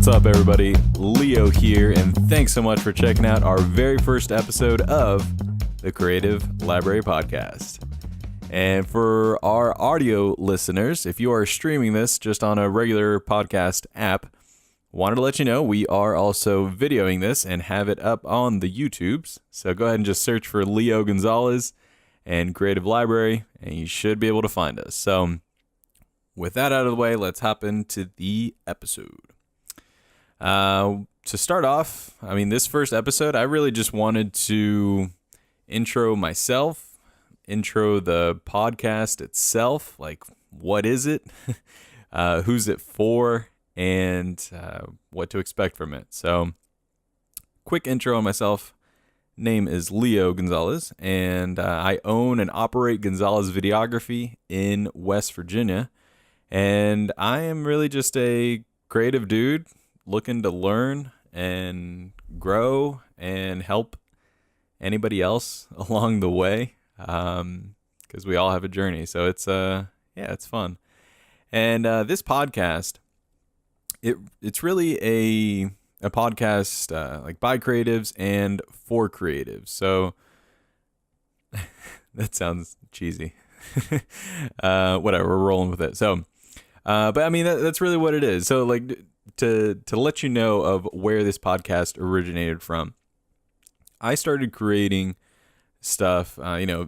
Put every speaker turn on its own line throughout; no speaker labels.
What's up, everybody? Leo here, and thanks so much for checking out our very first episode of the Creative Library Podcast. And for our audio listeners, if you are streaming this just on a regular podcast app, wanted to let you know we are also videoing this and have it up on the YouTubes. So go ahead and just search for Leo Gonzalez and Creative Library, and you should be able to find us. So with that out of the way, let's hop into the episode. To start off, this first episode, I really just wanted to intro myself, intro the podcast itself, like what is it, who's it for, and what to expect from it. So, quick intro on myself. Name is Leo Gonzalez, and I own and operate Gonzalez Videography in West Virginia. And I am really just a creative dude looking to learn and grow and help anybody else along the way, because we all have a journey. So it's fun. And this podcast, it's really a podcast like by creatives and for creatives. So that sounds cheesy. Whatever, we're rolling with it. So, but that's really what it is. So like, to let you know of where this podcast originated from, I started creating stuff,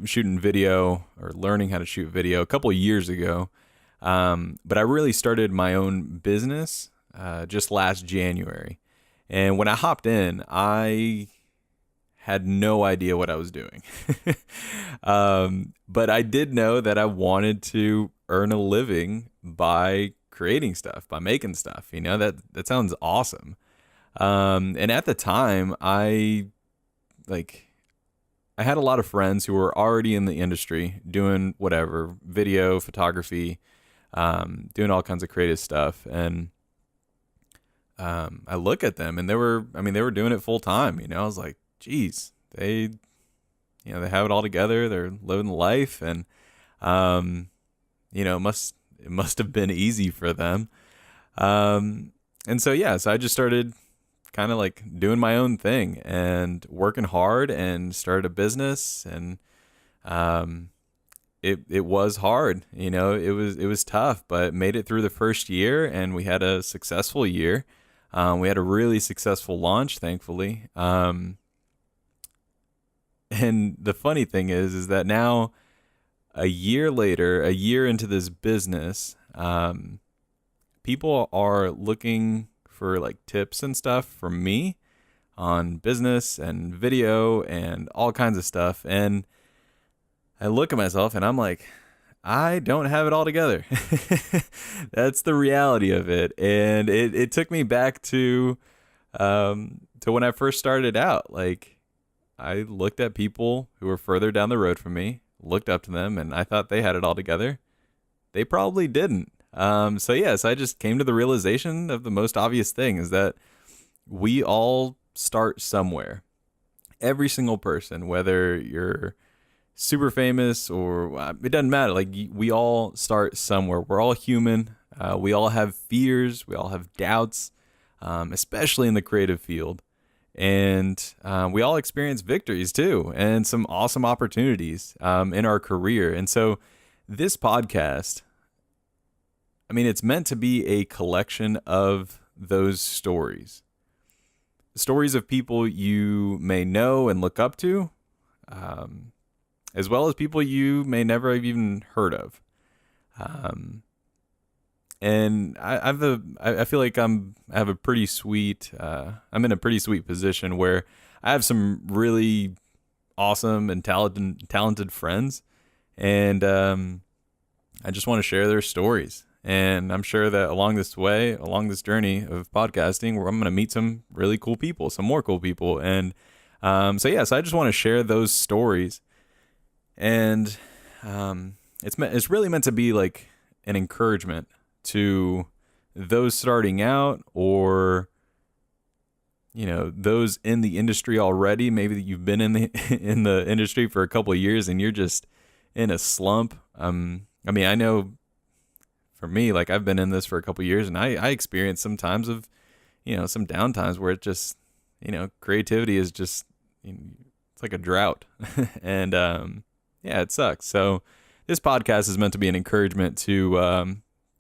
shooting video or learning how to shoot video a couple of years ago. But I really started my own business just last January. And when I hopped in, I had no idea what I was doing. But I did know that I wanted to earn a living by creating stuff, by making stuff. That sounds awesome. And at the time, I had a lot of friends who were already in the industry doing whatever, video, photography, doing all kinds of creative stuff. And I look at them and they were doing it full time. I was like, geez, they have it all together. They're living life, and it must have been easy for them. And so I just started kind of like doing my own thing and working hard and started a business. And it was hard. It was tough, but made it through the first year, and we had a successful year. We had a really successful launch, thankfully. And the funny thing is that now, a year later, a year into this business, people are looking for like tips and stuff from me on business and video and all kinds of stuff. And I look at myself and I'm like, I don't have it all together. That's the reality of it. And it took me back to when I first started out. Like, I looked at people who were further down the road from me, looked up to them, and I thought they had it all together. They probably didn't. So I just came to the realization of the most obvious thing is that we all start somewhere. Every single person, whether you're super famous or it doesn't matter. Like, we all start somewhere. We're all human. We all have fears. We all have doubts, especially in the creative field. And we all experience victories too, and some awesome opportunities in our career. And so this podcast, it's meant to be a collection of those stories. Stories of people you may know and look up to, as well as people you may never have even heard of. And I feel like I'm in a pretty sweet position where I have some really awesome and talented friends, and I just want to share their stories. And I'm sure that along this journey of podcasting, I'm going to meet some really cool people, some more cool people. And so I just want to share those stories. And it's really meant to be like an encouragement to those starting out, or those in the industry already. Maybe you've been in the industry for a couple of years and you're just in a slump. I know for me, like, I've been in this for a couple of years, and I experience some times of some downtimes where it just, creativity is just, it's like a drought. And yeah, it sucks. So this podcast is meant to be an encouragement to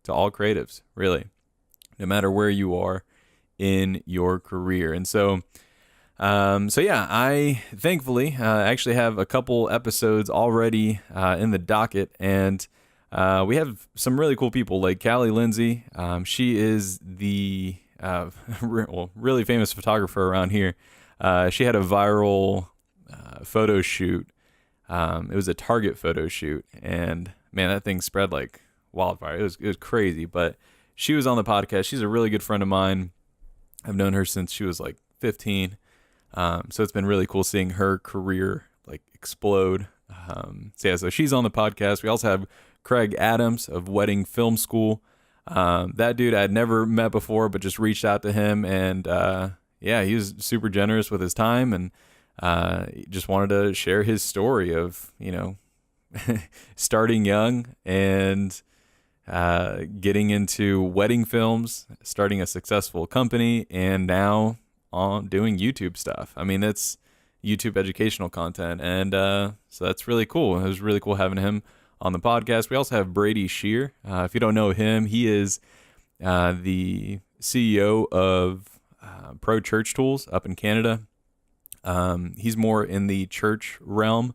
all creatives, really, no matter where you are in your career. And so yeah, I thankfully actually have a couple episodes already in the docket, and we have some really cool people like Callie Lindsay. She is the really famous photographer around here. She had a viral photo shoot. It was a Target photo shoot, and man, that thing spread like wildfire. It was crazy, but she was on the podcast. She's a really good friend of mine. I've known her since she was like 15. So it's been really cool seeing her career like explode. So she's on the podcast. We also have Craig Adams of Wedding Film School. That dude I had never met before, but just reached out to him, and he was super generous with his time, and just wanted to share his story of starting young and getting into wedding films, starting a successful company, and now on doing YouTube stuff. I mean, that's YouTube educational content, and so that's really cool. It was really cool having him on the podcast. We also have Brady Shear. If you don't know him, he is the CEO of Pro Church Tools up in Canada. He's more in the church realm,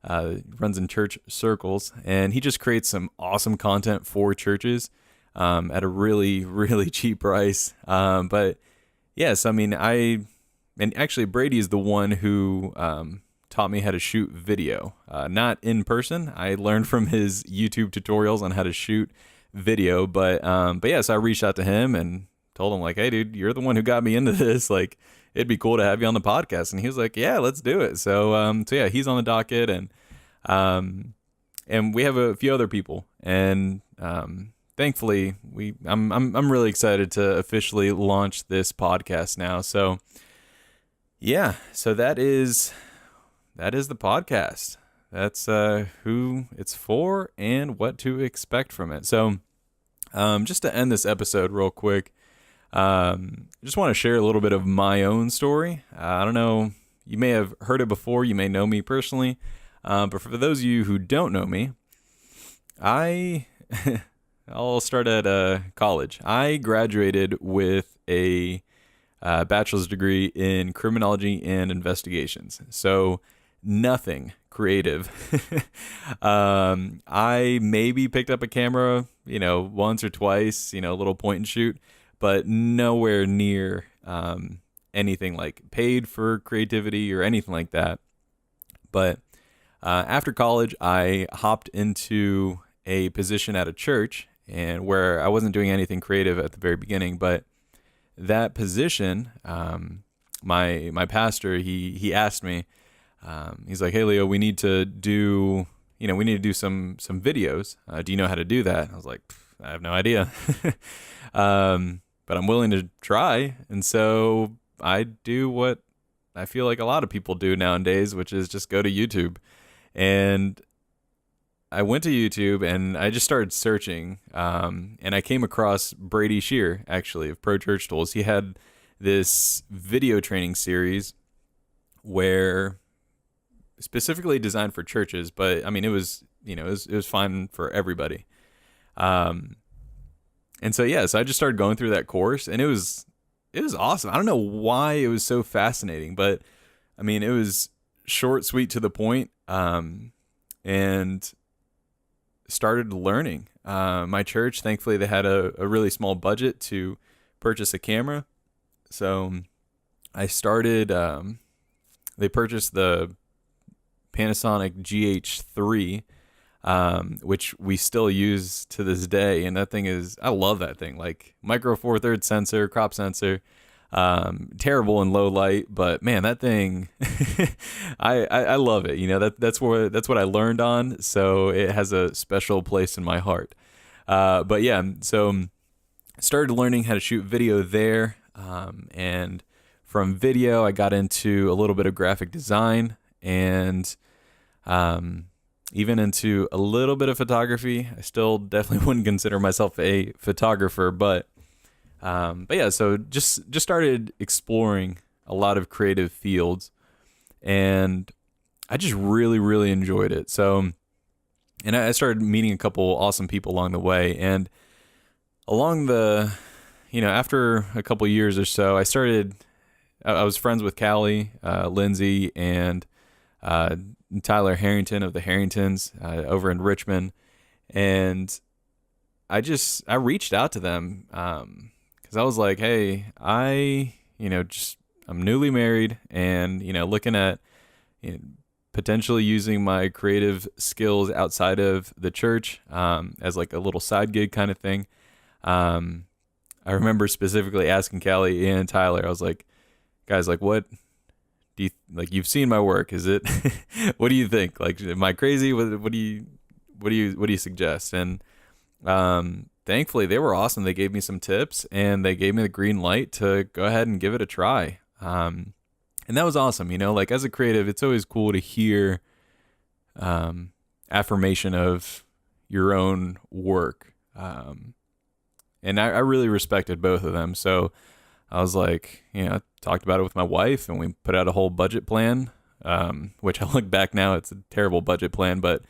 runs in church circles, and he just creates some awesome content for churches at a really, really cheap price. But yes, I mean, and actually Brady is the one who taught me how to shoot video, not in person. I learned from his YouTube tutorials on how to shoot video, but yeah, so I reached out to him and told him like, hey dude, you're the one who got me into this. Like, it'd be cool to have you on the podcast. And he was like, yeah, let's do it. So yeah, he's on the docket, and we have a few other people, and thankfully I'm really excited to officially launch this podcast now. So yeah, so that is the podcast. That's who it's for and what to expect from it. So just to end this episode real quick, just want to share a little bit of my own story. I don't know, you may have heard it before, you may know me personally, but for those of you who don't know me, I'll start at college. I graduated with a bachelor's degree in criminology and investigations. So nothing creative. I maybe picked up a camera, once or twice, a little point and shoot, but nowhere near anything like paid for creativity or anything like that. But after college, I hopped into a position at a church, and where I wasn't doing anything creative at the very beginning, but that position, my pastor, he asked me, he's like, hey Leo, we need to do some videos. Do you know how to do that? I was like, I have no idea. But I'm willing to try. And so I do what I feel like a lot of people do nowadays, which is just go to YouTube. And I went to YouTube and I just started searching, and I came across Brady Shear, actually, of Pro Church Tools. He had this video training series where specifically designed for churches, but I mean, it was fine for everybody. And so, yeah, so I just started going through that course, and it was awesome. I don't know why it was so fascinating, but I mean, it was short, sweet, to the point, and started learning. My church, thankfully, they had a really small budget to purchase a camera. So I started, they purchased the Panasonic GH3, which we still use to this day. And that thing I love that thing. Like, micro four thirds sensor, crop sensor, terrible in low light, but man, that thing, I love it. That's what I learned on. So it has a special place in my heart. But yeah, so started learning how to shoot video there. And from video, I got into a little bit of graphic design, and even into a little bit of photography. I still definitely wouldn't consider myself a photographer, but But yeah, so just started exploring a lot of creative fields, and I just really, really enjoyed it. So, and I started meeting a couple awesome people along the way, and along the, after a couple years or so, I was friends with Callie, Lindsay, and Tyler Harrington of the Harringtons over in Richmond, and I reached out to them because I was like, hey, I'm newly married, and looking at potentially using my creative skills outside of the church as like a little side gig kind of thing. I remember specifically asking Callie and Tyler, I was like, guys, like, what do you like? You've seen my work. Is it? What do you think? Like, am I crazy? What do you suggest? And thankfully, they were awesome. They gave me some tips, and they gave me the green light to go ahead and give it a try. And that was awesome. Like as a creative, it's always cool to hear affirmation of your own work. And I really respected both of them. So I was like, I talked about it with my wife, and we put out a whole budget plan, which I look back now, it's a terrible budget plan, but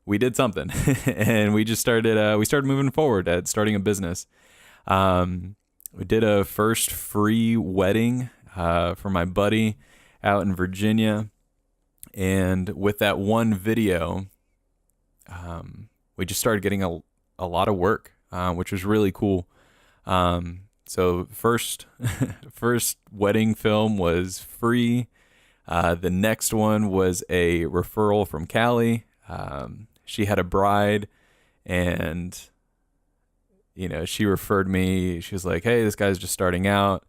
we did something. And we started moving forward at starting a business. We did a first free wedding for my buddy out in Virginia. And with that one video, we just started getting a lot of work, which was really cool. So first wedding film was free. The next one was a referral from Callie. She had a bride, and she referred me. She was like, hey, this guy's just starting out.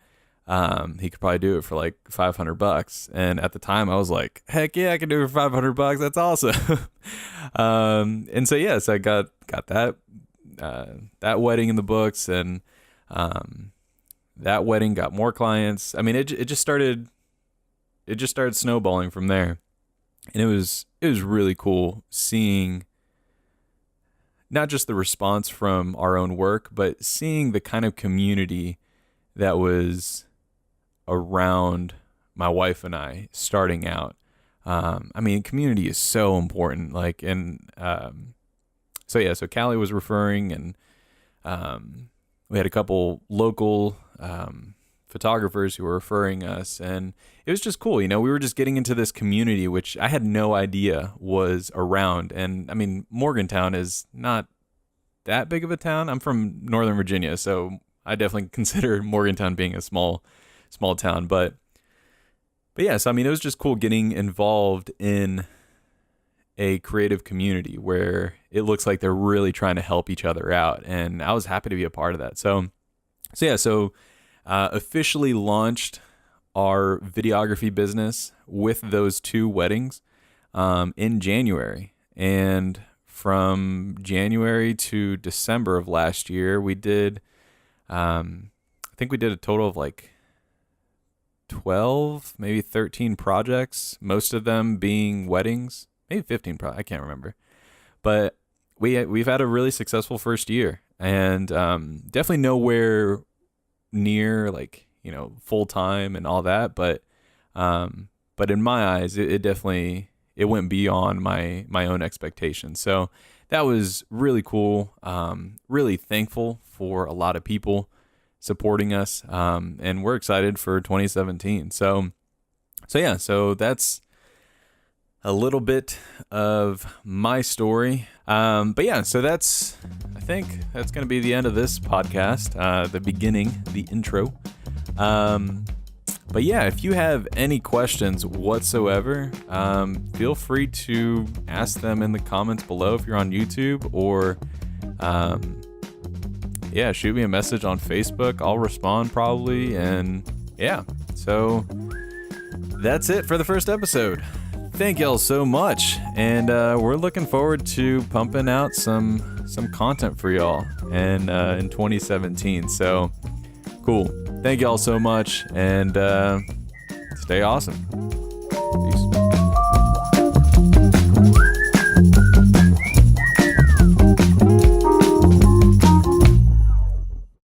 He could probably do it for like $500. And at the time I was like, heck yeah, I can do it for $500. That's awesome. And so, yes, I got that wedding in the books, and that wedding got more clients. I mean, it just started snowballing from there. And it was really cool seeing not just the response from our own work, but seeing the kind of community that was around my wife and I starting out. I mean, community is so important. Like, and so Callie was referring, and we had a couple local photographers who were referring us, and it was just cool. We were just getting into this community, which I had no idea was around. And I mean, Morgantown is not that big of a town. I'm from Northern Virginia, so I definitely consider Morgantown being a small town. But yeah, so I mean, it was just cool getting involved in a creative community where it looks like they're really trying to help each other out, and I was happy to be a part of that. So officially launched our videography business with those two weddings in January. And from January to December of last year, we did, I think we did a total of like 12, maybe 13 projects, most of them being weddings, maybe 15, I can't remember. But we've had a really successful first year, and definitely nowhere near like, full time and all that, but in my eyes, it definitely went beyond my own expectations. So that was really cool. Really thankful for a lot of people supporting us, and we're excited for 2017. So that's a little bit of my story. But yeah, so I think that's going to be the end of this podcast, the beginning, the intro. But yeah, if you have any questions whatsoever, feel free to ask them in the comments below if you're on YouTube, or shoot me a message on Facebook. I'll respond probably. And yeah, so that's it for the first episode. Thank y'all so much, and we're looking forward to pumping out some content for y'all in 2017. So cool. Thank y'all so much, and stay awesome.